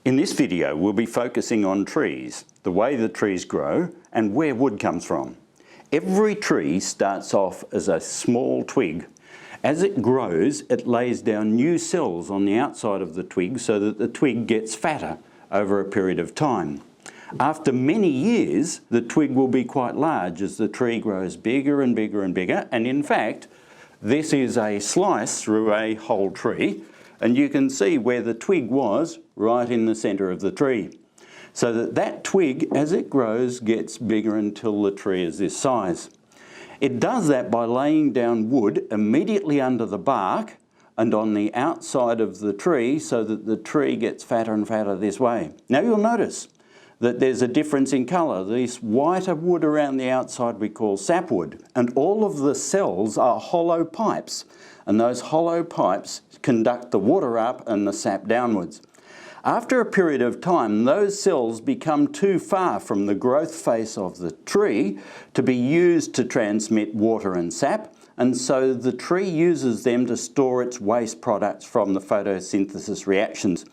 In this video, we'll be focusing on trees, the way the trees grow and where wood comes from. Every tree starts off as a small twig. As it grows, it lays down new cells on the outside of the twig so that the twig gets fatter over a period of time. After many years, the twig will be quite large as the tree grows bigger and bigger and bigger. And in fact, this is a slice through a whole tree. And you can see where the twig was right in the centre of the tree. So that twig, as it grows, gets bigger until the tree is this size. It does that by laying down wood immediately under the bark and on the outside of the tree so that the tree gets fatter and fatter this way. Now you'll notice that there's a difference in colour. This whiter wood around the outside we call sapwood, and all of the cells are hollow pipes, and those hollow pipes conduct the water up and the sap downwards. After a period of time, those cells become too far from the growth face of the tree to be used to transmit water and sap, and so the tree uses them to store its waste products from the photosynthesis reactions.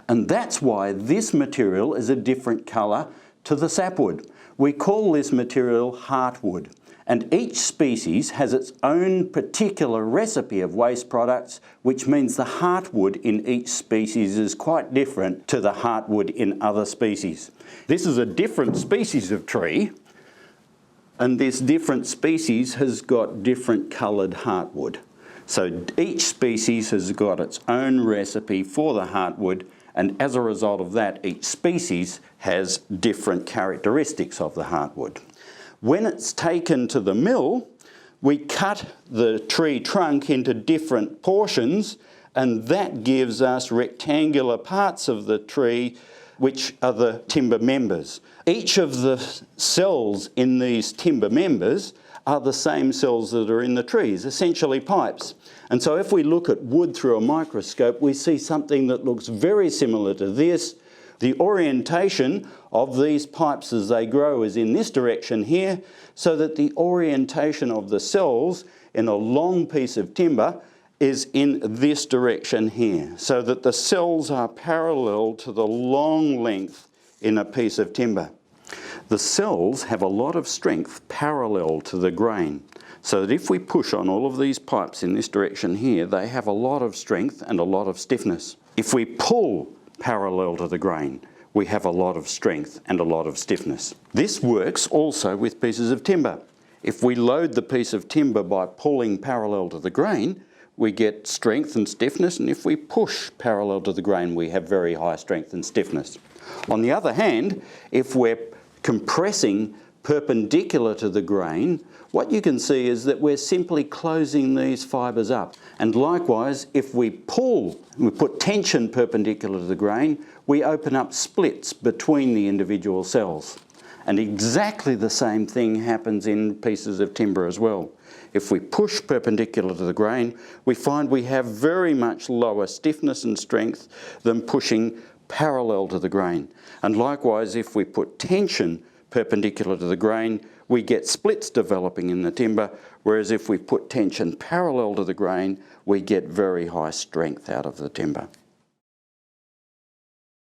And that's why this material is a different colour to the sapwood. We call this material heartwood. And each species has its own particular recipe of waste products, which means the heartwood in each species is quite different to the heartwood in other species. This is a different species of tree, and this different species has got different coloured heartwood. So each species has got its own recipe for the heartwood, and as a result of that, each species has different characteristics of the heartwood. When it's taken to the mill, we cut the tree trunk into different portions, and that gives us rectangular parts of the tree, which are the timber members. Each of the cells in these timber members are the same cells that are in the trees, essentially pipes. And so if we look at wood through a microscope, we see something that looks very similar to this. The orientation of these pipes as they grow is in this direction here, so that the orientation of the cells in a long piece of timber is in this direction here, so that the cells are parallel to the long length in a piece of timber. The cells have a lot of strength parallel to the grain, so that if we push on all of these pipes in this direction here, they have a lot of strength and a lot of stiffness. If we pull parallel to the grain, we have a lot of strength and a lot of stiffness. This works also with pieces of timber. If we load the piece of timber by pulling parallel to the grain, we get strength and stiffness, and if we push parallel to the grain, we have very high strength and stiffness. On the other hand, if we're compressing perpendicular to the grain, what you can see is that we're simply closing these fibres up. And likewise, if we put tension perpendicular to the grain, we open up splits between the individual cells. And exactly the same thing happens in pieces of timber as well. If we push perpendicular to the grain, we find we have very much lower stiffness and strength than pushing parallel to the grain. And likewise, if we put tension perpendicular to the grain, we get splits developing in the timber, whereas if we put tension parallel to the grain, we get very high strength out of the timber.